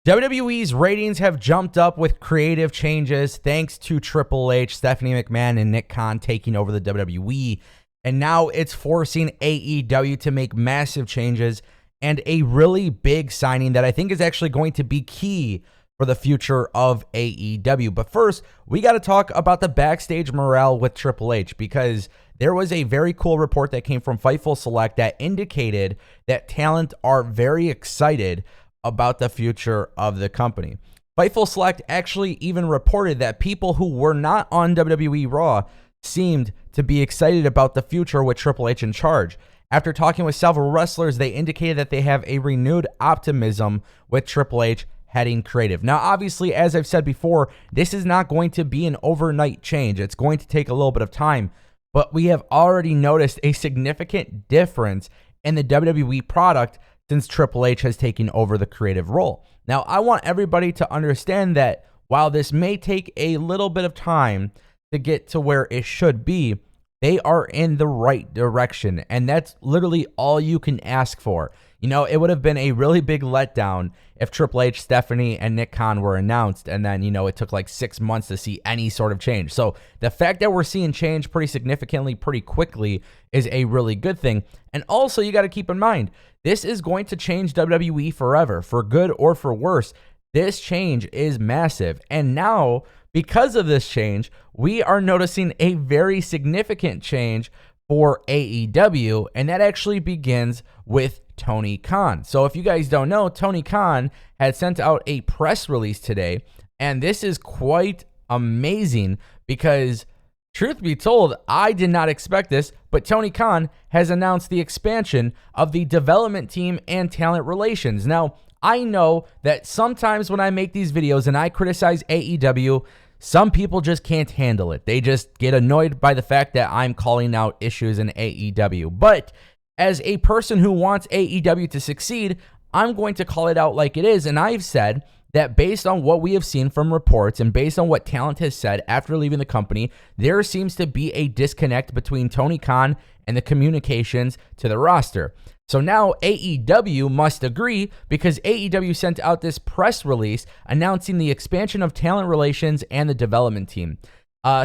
WWE's ratings have jumped up with creative changes thanks to Triple H, Stephanie McMahon, and Nick Khan taking over the WWE. And now it's forcing AEW to make massive changes and a really big signing that I think is actually going to be key for the future of AEW. But first, we got to talk about the backstage morale with Triple H, because there was a very cool report that came from Fightful Select that indicated that talent are very excited about the future of the company. Fightful Select actually even reported that people who were not on WWE Raw seemed to be excited about the future with Triple H in charge. After talking with several wrestlers, they indicated that they have a renewed optimism with Triple H heading creative. Now, obviously, as I've said before, this is not going to be an overnight change. It's going to take a little bit of time, but we have already noticed a significant difference in the WWE product since Triple H has taken over the creative role. Now, I want everybody to understand that while this may take a little bit of time to get to where it should be, they are in the right direction, and that's literally all you can ask for. You know, it would have been a really big letdown if Triple H, Stephanie, and Nick Khan were announced, and then, it took like 6 months to see any sort of change. So the fact that we're seeing change pretty significantly, pretty quickly is a really good thing. And also, you got to keep in mind, this is going to change WWE forever, for good or for worse. This change is massive. And now, because of this change, we are noticing a very significant change for AEW, and that actually begins with Tony Khan. So if you guys don't know, Tony Khan had sent out a press release today, and this is quite amazing because, truth be told, I did not expect this, but Tony Khan has announced the expansion of the development team and talent relations. Now, I know that sometimes when I make these videos and I criticize AEW, some people just can't handle it. They just get annoyed by the fact that I'm calling out issues in AEW. But as a person who wants AEW to succeed, I'm going to call it out like it is. And I've said that based on what we have seen from reports and based on what talent has said after leaving the company, there seems to be a disconnect between Tony Khan and the communications to the roster. So now AEW must agree, because AEW sent out this press release announcing the expansion of talent relations and the development team.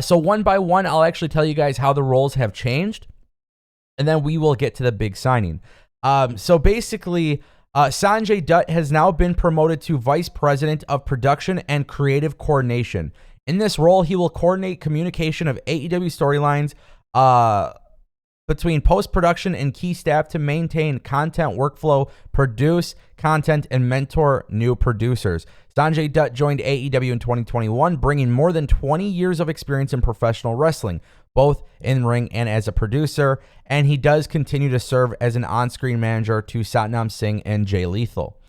So one by one, I'll actually tell you guys how the roles have changed, and then we will get to the big signing. So basically, Sanjay Dutt has now been promoted to Vice President of Production and Creative Coordination. In this role, he will coordinate communication of AEW storylines between post-production and key staff to maintain content workflow, produce content, and mentor new producers. Sanjay Dutt joined AEW in 2021, bringing more than 20 years of experience in professional wrestling, both in ring and as a producer, and he does continue to serve as an on-screen manager to Satnam Singh and Jay Lethal.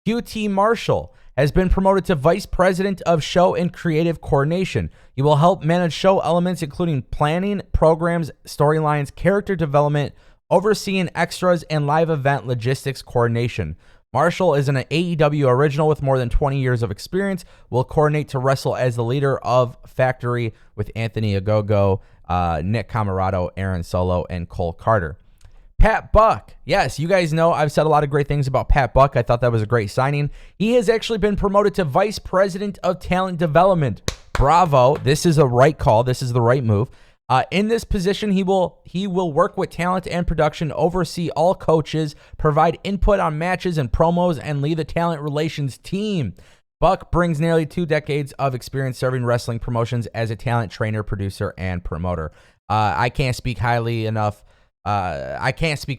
QT Marshall has been promoted to Vice President of Show and Creative Coordination. He will help manage show elements including planning, programs, storylines, character development, overseeing extras, and live event logistics coordination. Marshall is an AEW original with more than 20 years of experience, will coordinate to wrestle as the leader of Factory with Anthony Ogogo, Nick Camarado, Aaron Solo, and Cole Carter. Pat Buck. Yes, you guys know I've said a lot of great things about Pat Buck. I thought that was a great signing. He has actually been promoted to Vice President of Talent Development. Bravo. This is a right call. This is the right move. In this position, he will work with talent and production, oversee all coaches, provide input on matches and promos, and lead the talent relations team. Buck brings nearly 2 decades of experience serving wrestling promotions as a talent trainer, producer, and promoter. I can't speak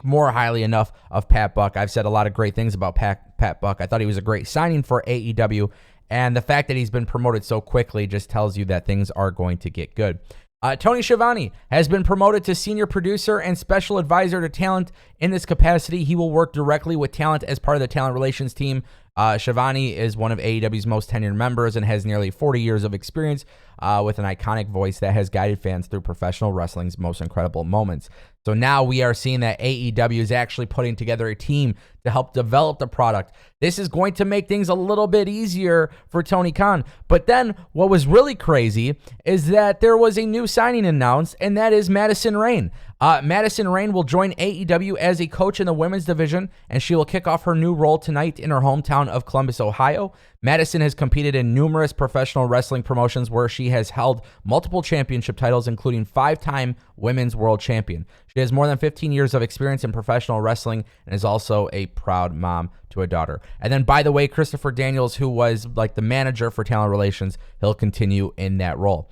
more highly enough of Pat Buck. I've said a lot of great things about Pat Buck. I thought he was a great signing for AEW, and the fact that he's been promoted so quickly just tells you that things are going to get good. Tony Schiavone has been promoted to senior producer and special advisor to talent. In this capacity, he will work directly with talent as part of the talent relations team. Schiavone is one of AEW's most tenured members and has nearly 40 years of experience with an iconic voice that has guided fans through professional wrestling's most incredible moments. So now we are seeing that AEW is actually putting together a team to help develop the product. This is going to make things a little bit easier for Tony Khan. But then what was really crazy is that there was a new signing announced, and that is Madison Rayne. Madison Rayne will join AEW as a coach in the women's division, and she will kick off her new role tonight in her hometown of Columbus, Ohio. Madison has competed in numerous professional wrestling promotions where she has held multiple championship titles, including 5-time women's world champion. She has more than 15 years of experience in professional wrestling and is also a proud mom to a daughter. And then, by the way, Christopher Daniels, who was like the manager for talent relations, he'll continue in that role.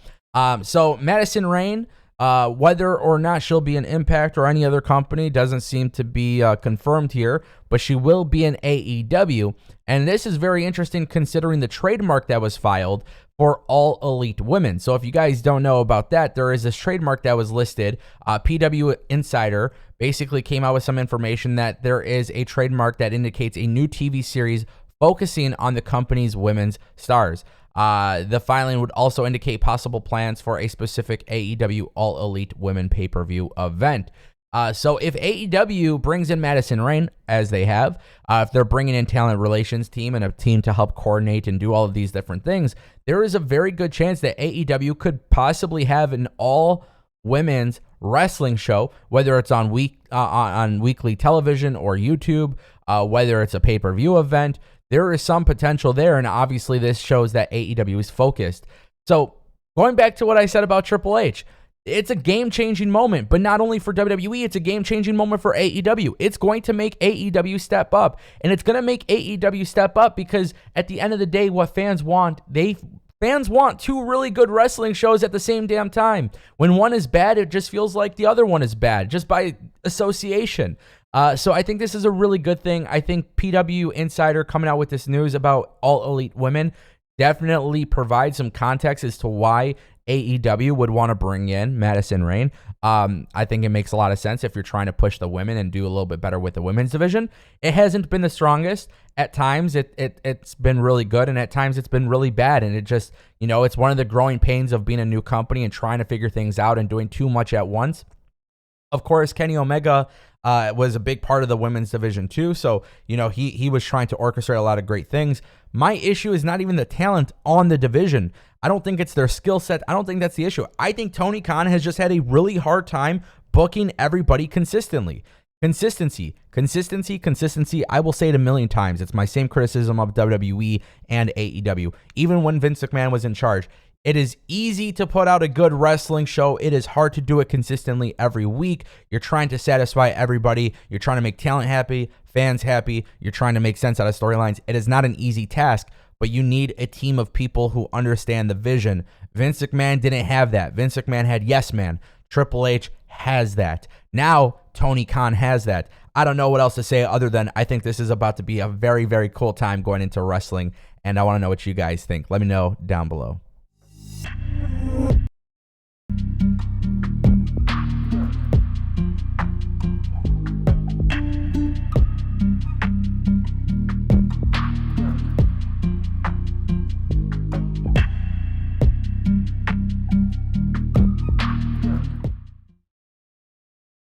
So Madison Rayne, whether or not she'll be an Impact or any other company doesn't seem to be confirmed here, but she will be in AEW. And this is very interesting considering the trademark that was filed for All Elite Women. So if you guys don't know about that, there is this trademark that was listed. PW Insider basically came out with some information that there is a trademark that indicates a new TV series focusing on the company's women's stars. The filing would also indicate possible plans for a specific AEW All Elite Women pay-per-view event. So if AEW brings in Madison Rayne, as they have, if they're bringing in talent relations team and a team to help coordinate and do all of these different things, there is a very good chance that AEW could possibly have an all-women's wrestling show, whether it's on weekly television or YouTube, whether it's a pay-per-view event. There is some potential there, and obviously this shows that AEW is focused. So going back to what I said about Triple H, it's a game-changing moment, but not only for WWE, it's a game-changing moment for AEW. It's going to make AEW step up, and it's going to make AEW step up because at the end of the day, what fans want, fans want two really good wrestling shows at the same damn time. When one is bad, it just feels like the other one is bad, just by association. So I think this is a really good thing. I think PW Insider coming out with this news about All Elite Women definitely provides some context as to why AEW would want to bring in Madison Rayne. I think it makes a lot of sense if you're trying to push the women and do a little bit better with the women's division. It hasn't been the strongest. At times, it's been really good, and at times it's been really bad. And it just, it's one of the growing pains of being a new company and trying to figure things out and doing too much at once. Of course, Kenny Omega was a big part of the women's division too. So, he was trying to orchestrate a lot of great things. My issue is not even the talent on the division. I don't think it's their skill set. I don't think that's the issue. I think Tony Khan has just had a really hard time booking everybody consistently. Consistency. I will say it a million times. It's my same criticism of WWE and AEW. Even when Vince McMahon was in charge, it is easy to put out a good wrestling show. It is hard to do it consistently every week. You're trying to satisfy everybody. You're trying to make talent happy, fans happy. You're trying to make sense out of storylines. It is not an easy task, but you need a team of people who understand the vision. Vince McMahon didn't have that. Vince McMahon had Yes Man. Triple H has that. Now, Tony Khan has that. I don't know what else to say other than I think this is about to be a very, very cool time going into wrestling, and I want to know what you guys think. Let me know down below.